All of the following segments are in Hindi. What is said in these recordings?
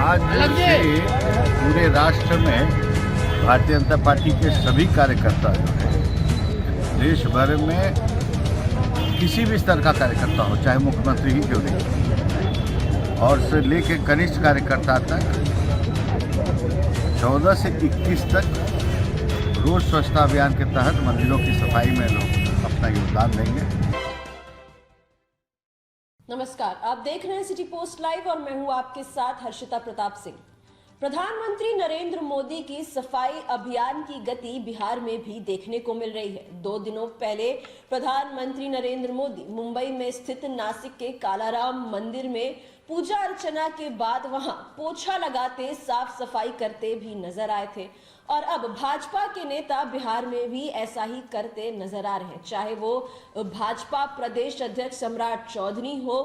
आज से पूरे राष्ट्र में भारतीय जनता पार्टी के सभी कार्यकर्ता जो है देश भर में किसी भी स्तर का कार्यकर्ता हो, चाहे मुख्यमंत्री ही क्यों नहीं, और से लेके कनिष्ठ कार्यकर्ता तक 14 से 21 तक रोज स्वच्छता अभियान के तहत मंदिरों की सफाई में लोग अपना योगदान देंगे। नमस्कार, आप देख रहे हैं सिटी पोस्ट लाइव और मैं हूं आपके साथ हर्षिता प्रताप सिंह। प्रधानमंत्री नरेंद्र मोदी की सफाई अभियान की गति बिहार में भी देखने को मिल रही है। 2 दिनों पहले प्रधानमंत्री नरेंद्र मोदी मुंबई में स्थित नासिक के कालाराम मंदिर में पूजा अर्चना के बाद वहां पोछा लगाते, साफ सफाई करते भी नजर आए थे और अब भाजपा के नेता बिहार में भी ऐसा ही करते नजर आ रहे हैं। चाहे वो भाजपा प्रदेश अध्यक्ष सम्राट चौधरी हो,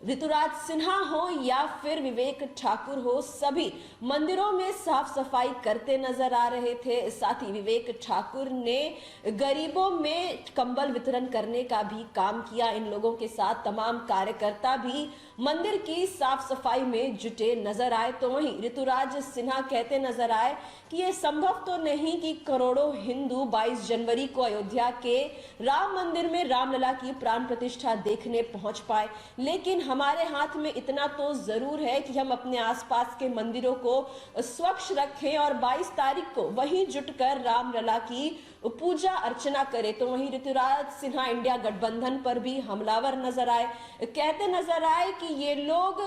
ऋतुराज सिन्हा हो या फिर विवेक ठाकुर हो, सभी मंदिरों में साफ सफाई करते नजर आ रहे थे। साथ ही विवेक ठाकुर ने गरीबों में कंबल वितरण करने का भी काम किया। इन लोगों के साथ तमाम कार्यकर्ता भी मंदिर की साफ सफाई में जुटे नजर आए। तो वहीं ऋतुराज सिन्हा कहते नजर आए कि यह संभव तो नहीं कि करोड़ों हिंदू 22 जनवरी को अयोध्या के राम मंदिर में रामलला की प्राण प्रतिष्ठा देखने पहुंच पाए, लेकिन हमारे हाथ में इतना तो जरूर है कि हम अपने आसपास के मंदिरों को स्वच्छ रखें और 22 तारीख को वहीं जुटकर रामलला की पूजा अर्चना करें। तो वहीं ऋतुराज सिन्हा इंडिया गठबंधन पर भी हमलावर नजर आए, कहते नजर आए कि ये लोग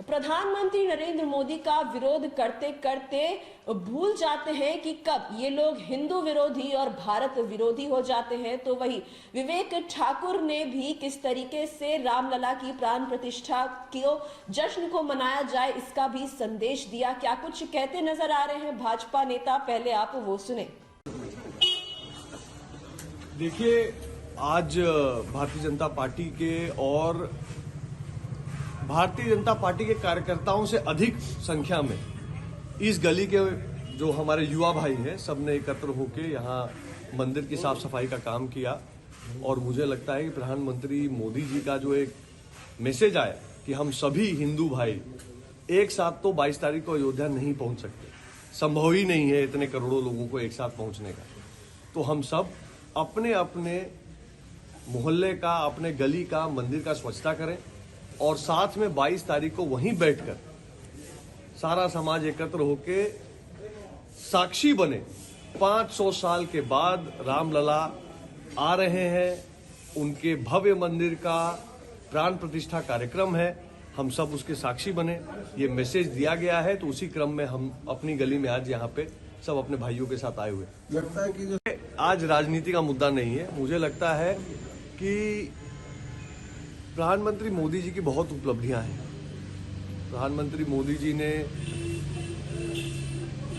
प्रधानमंत्री नरेंद्र मोदी का विरोध करते करते भूल जाते हैं कि कब ये लोग हिंदू विरोधी और भारत विरोधी हो जाते हैं। तो वही विवेक ठाकुर ने भी किस तरीके से रामलला की प्राण प्रतिष्ठा को जश्न को मनाया जाए इसका भी संदेश दिया। क्या कुछ कहते नजर आ रहे हैं भाजपा नेता, पहले आप वो सुने। देखिए, आज भारतीय जनता पार्टी के और भारतीय जनता पार्टी के कार्यकर्ताओं से अधिक संख्या में इस गली के जो हमारे युवा भाई हैं, सबने एकत्र होकर यहाँ मंदिर की साफ सफाई का काम किया। और मुझे लगता है कि प्रधानमंत्री मोदी जी का जो एक मैसेज आया कि हम सभी हिंदू भाई एक साथ तो 22 तारीख को अयोध्या नहीं पहुंच सकते, संभव ही नहीं है इतने करोड़ों लोगों को एक साथ पहुंचने का। तो हम सब अपने अपने मोहल्ले का, अपने गली का, मंदिर का स्वच्छता करें और साथ में 22 तारीख को वहीं बैठकर सारा समाज एकत्र होके साक्षी बने। 500 साल के बाद रामलला आ रहे हैं, उनके भव्य मंदिर का प्राण प्रतिष्ठा कार्यक्रम है, हम सब उसके साक्षी बने। ये मैसेज दिया गया है, तो उसी क्रम में हम अपनी गली में आज यहाँ पे सब अपने भाइयों के साथ आए हुए। लगता है कि आज राजनीति का मुद्दा नहीं है। मुझे लगता है कि प्रधानमंत्री मोदी जी की बहुत उपलब्धियां हैं। प्रधानमंत्री मोदी जी ने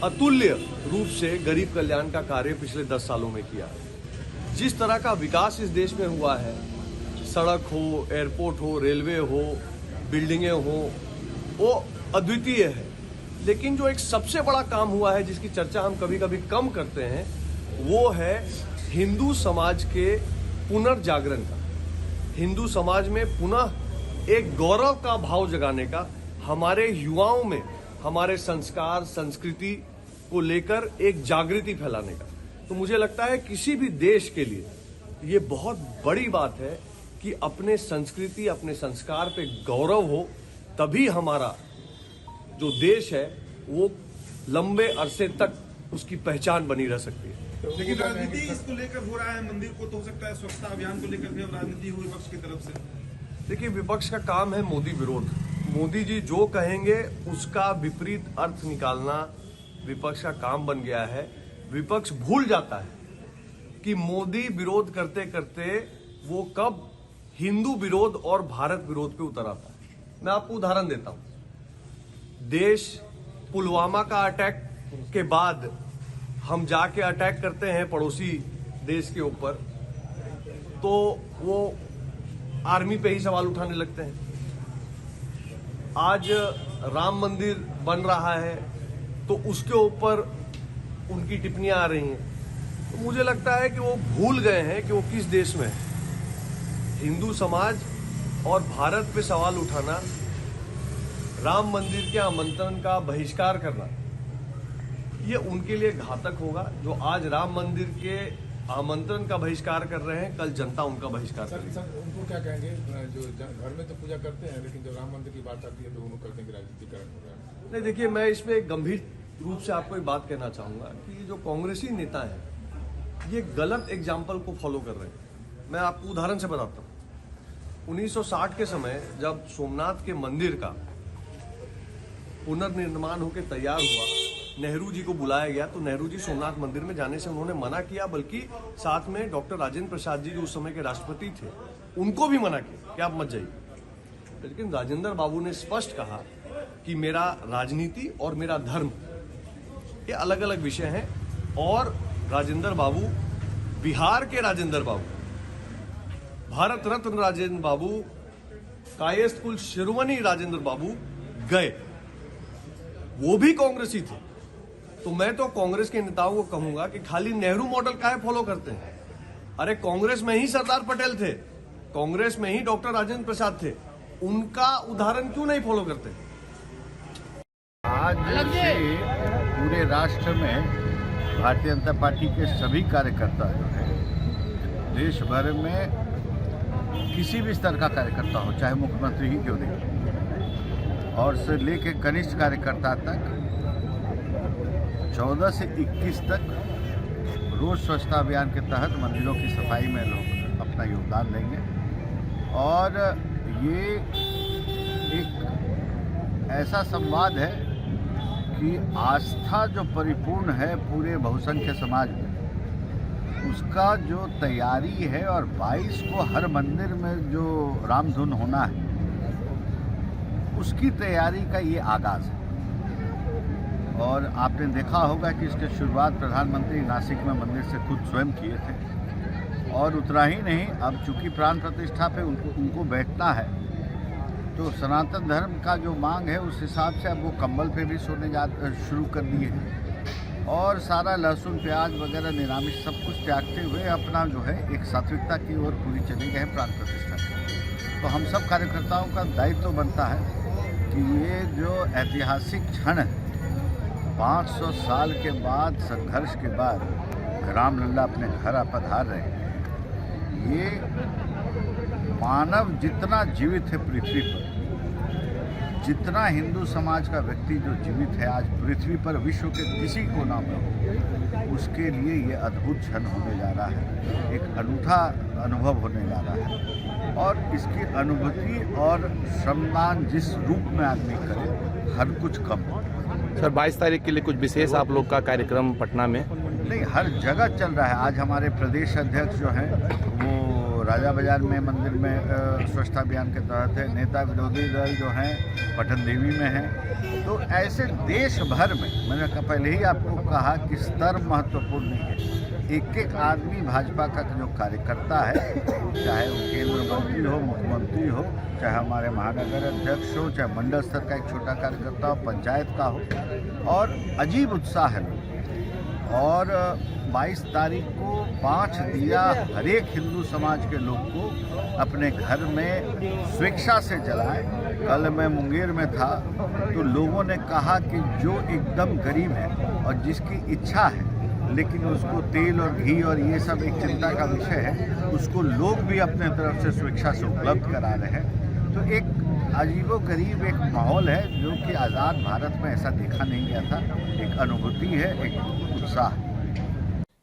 अतुल्य रूप से गरीब कल्याण का कार्य पिछले 10 सालों में किया। जिस तरह का विकास इस देश में हुआ है, सड़क हो, एयरपोर्ट हो, रेलवे हो, बिल्डिंगें हो, वो अद्वितीय है। लेकिन जो एक सबसे बड़ा काम हुआ है जिसकी चर्चा हम कभी कभी कम करते हैं, वो है हिंदू समाज के पुनर्जागरण का, हिंदू समाज में पुनः एक गौरव का भाव जगाने का, हमारे युवाओं में हमारे संस्कार, संस्कृति को लेकर एक जागृति फैलाने का। तो मुझे लगता है किसी भी देश के लिए ये बहुत बड़ी बात है कि अपने संस्कृति, अपने संस्कार पे गौरव हो, तभी हमारा जो देश है वो लंबे अरसे तक उसकी पहचान बनी रह सकती है। लेकिन राजनीति इसको लेकर हो रहा है, मंदिर को तो हो सकता है स्वच्छता अभियान को लेकर भी राजनीति हुई विपक्ष की तरफ से। देखिए, विपक्ष का काम है मोदी विरोध। मोदी जी जो कहेंगे उसका विपरीत अर्थ निकालना विपक्ष का काम बन गया है। विपक्ष भूल जाता है कि मोदी विरोध करते करते वो कब हिंदू विरोध और भारत विरोध पे उतर आता है। मैं आपको उदाहरण देता हूं। देश पुलवामा का अटैक के बाद हम जाके अटैक करते हैं पड़ोसी देश के ऊपर, तो वो आर्मी पे ही सवाल उठाने लगते हैं। आज राम मंदिर बन रहा है तो उसके ऊपर उनकी टिप्पणियां आ रही हैं। तो मुझे लगता है कि वो भूल गए हैं कि वो किस देश में है। हिंदू समाज और भारत पे सवाल उठाना राम मंदिर के आमंत्रण का बहिष्कार करना ये उनके लिए घातक होगा। जो आज राम मंदिर के आमंत्रण का बहिष्कार कर रहे हैं, कल जनता उनका बहिष्कार करेगी। सर उनको क्या कहेंगे जो घर में तो पूजा करते हैं, लेकिन जब राम मंदिर की बात आती है तो उनको करने की राजनीतिकरण हो रहा है। नहीं, देखिए, मैं इसमें गंभीर रूप से आपको एक बात कहना चाहूंगा कि जो कांग्रेसी नेता है ये गलत एग्जाम्पल को फॉलो कर रहे हैं। मैं आपको उदाहरण से बताता हूँ। 1960 के समय जब सोमनाथ के मंदिर का पुनर्निर्माण होकर तैयार हुआ, नेहरू जी को बुलाया गया, तो नेहरू जी सोमनाथ मंदिर में जाने से उन्होंने मना किया, बल्कि साथ में डॉक्टर राजेंद्र प्रसाद जी जो उस समय के राष्ट्रपति थे उनको भी मना किया कि आप मत जाइए। लेकिन राजेंद्र बाबू ने स्पष्ट कहा कि मेरा राजनीति और मेरा धर्म ये अलग अलग विषय हैं, और राजेंद्र बाबू, बिहार के राजेंद्र बाबू, भारत रत्न राजेंद्र बाबू, कायस्थ कुल शिरोमणि राजेंद्र बाबू गए, वो भी कांग्रेसी थे। तो मैं तो कांग्रेस के नेताओं को कहूंगा कि खाली नेहरू मॉडल काहे फॉलो करते हैं? अरे कांग्रेस में ही सरदार पटेल थे, कांग्रेस में ही डॉक्टर राजेंद्र प्रसाद थे, उनका उदाहरण क्यों नहीं फॉलो करते? आज से पूरे राष्ट्र में भारतीय जनता पार्टी के सभी कार्यकर्ता जो है, देश भर में किसी भी स्तर का कार्यकर्ता हो, चाहे मुख्यमंत्री ही क्यों नहीं, और से लेके कनिष्ठ कार्यकर्ता तक 14 से 21 तक रोज स्वच्छता अभियान के तहत मंदिरों की सफाई में लोग अपना योगदान देंगे। और ये एक ऐसा संवाद है कि आस्था जो परिपूर्ण है पूरे बहुसंख्य समाज में, उसका जो तैयारी है, और 22 को हर मंदिर में जो रामधुन होना है उसकी तैयारी का ये आगाज़ है। और आपने देखा होगा कि इसकी शुरुआत प्रधानमंत्री नासिक में मंदिर से खुद स्वयं किए थे, और उतना ही नहीं, अब चूंकि प्राण प्रतिष्ठा पे उनको बैठना है, तो सनातन धर्म का जो मांग है उस हिसाब से अब वो कंबल पे भी सोने शुरू कर दिए हैं, और सारा लहसुन प्याज वगैरह निरामिष सब कुछ त्यागते हुए अपना जो है एक सात्विकता की ओर पूरी चले गए हैं प्राण प्रतिष्ठा। तो हम सब कार्यकर्ताओं का दायित्व तो बनता है कि ये जो ऐतिहासिक क्षण है, 500 साल के बाद संघर्ष के बाद रामलला अपने घर पधार रहे हैं, ये मानव जितना जीवित है पृथ्वी पर, जितना हिंदू समाज का व्यक्ति जो जीवित है आज पृथ्वी पर विश्व के किसी कोना में हो, उसके लिए ये अद्भुत क्षण होने जा रहा है, एक अनूठा अनुभव होने जा रहा है। और इसकी अनुभूति और श्रमदान जिस रूप में आदमी करे, हर कुछ कम हो। सर 22 तारीख के लिए कुछ विशेष आप लोग का कार्यक्रम पटना में? नहीं, हर जगह चल रहा है। आज हमारे प्रदेश अध्यक्ष जो हैं वो राजा बाजार में मंदिर में स्वच्छता अभियान के तहत है, नेता विरोधी दल जो हैं पटन देवी में हैं। तो ऐसे देश भर में, मैंने पहले ही आपको कहा कि स्तर महत्वपूर्ण नहीं है, एक एक आदमी भाजपा का जो कार्यकर्ता है, चाहे वो केंद्र मंत्री हो, मुख्यमंत्री हो, चाहे हमारे महानगर अध्यक्ष हो, चाहे मंडल स्तर का एक छोटा कार्यकर्ता हो, पंचायत का हो, और अजीब उत्साह है। और 22 तारीख को 5 दिया हर एक हिंदू समाज के लोग को अपने घर में स्वेच्छा से जलाएं। कल मैं मुंगेर में था तो लोगों ने कहा कि जो एकदम गरीब है और जिसकी इच्छा है लेकिन उसको तेल और घी और ये सब एक चिंता का विषय है, उसको लोग भी अपने तरफ से स्वेच्छा से उपलब्ध करा रहे हैं। तो एक अजीबोगरीब एक माहौल है जो कि आज़ाद भारत में ऐसा देखा नहीं गया था। एक अनुभूति है, एक उत्साह।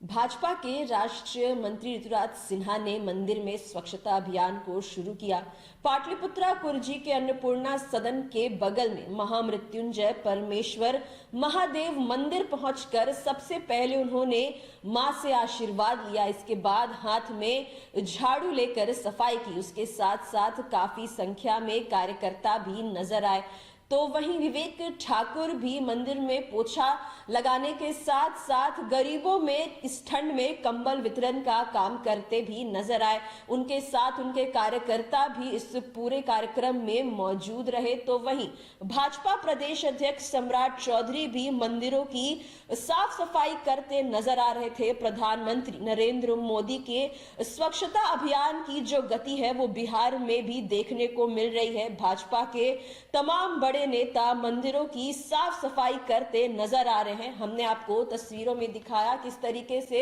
भाजपा के राष्ट्रीय मंत्री ऋतुराज सिन्हा ने मंदिर में स्वच्छता अभियान को शुरू किया। पाटलिपुत्रा कुर्जी के अन्नपूर्णा सदन के बगल में महामृत्युंजय परमेश्वर महादेव मंदिर पहुंचकर सबसे पहले उन्होंने मां से आशीर्वाद लिया। इसके बाद हाथ में झाड़ू लेकर सफाई की। उसके साथ साथ काफी संख्या में कार्यकर्ता भी नजर आए। तो वहीं विवेक ठाकुर भी मंदिर में पोछा लगाने के साथ साथ गरीबों में इस ठंड में कंबल वितरण का काम करते भी नजर आए। उनके साथ उनके कार्यकर्ता भी इस पूरे कार्यक्रम में मौजूद रहे। तो वहीं भाजपा प्रदेश अध्यक्ष सम्राट चौधरी भी मंदिरों की साफ सफाई करते नजर आ रहे थे। प्रधानमंत्री नरेंद्र मोदी के स्वच्छता अभियान की जो गति है वो बिहार में भी देखने को मिल रही है। भाजपा के तमाम बड़े बड़े नेता मंदिरों की साफ सफाई करते नजर आ रहे हैं। हमने आपको तस्वीरों में दिखाया किस तरीके से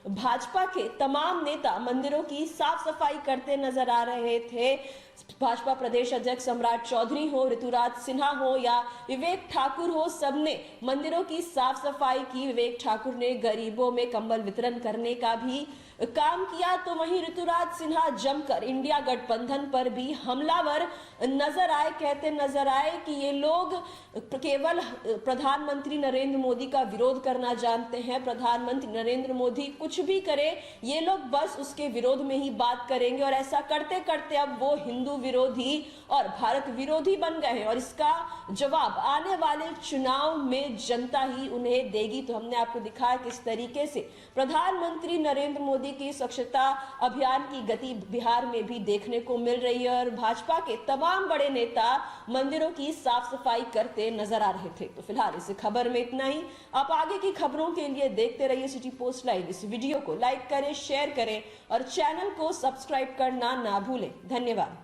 भाजपा के तमाम नेता मंदिरों की साफ सफाई करते नजर आ रहे थे। भाजपा प्रदेश अध्यक्ष सम्राट चौधरी हो, ऋतुराज सिन्हा हो या विवेक ठाकुर हो, सबने मंदिरों की साफ सफाई की। विवेक ठाकुर ने गरीबों में कंबल वितरण करने का भी काम किया, तो वहीं ऋतुराज सिन्हा जमकर इंडिया गठबंधन पर भी हमलावर नजर आए। कहते नजर आए कि ये लोग केवल प्रधानमंत्री नरेंद्र मोदी का विरोध करना जानते हैं। प्रधानमंत्री नरेंद्र मोदी कुछ भी करे, ये लोग बस उसके विरोध में ही बात करेंगे और ऐसा करते करते अब वो हिंदू विरोधी और भारत विरोधी बन गए हैं और इसका जवाब आने वाले चुनाव में जनता ही उन्हें देगी। तो हमने आपको दिखाया किस तरीके से प्रधानमंत्री नरेंद्र मोदी की स्वच्छता अभियान की गति बिहार में भी देखने को मिल रही है और भाजपा के तमाम बड़े नेता मंदिरों की साफ सफाई करते नजर आ रहे थे। तो फिलहाल इस खबर में इतना ही। आप आगे की खबरों के लिए देखते रहिए सिटी पोस्ट लाइव। इस वीडियो को लाइक करें, शेयर करें और चैनल को सब्सक्राइब करना ना भूलें। धन्यवाद।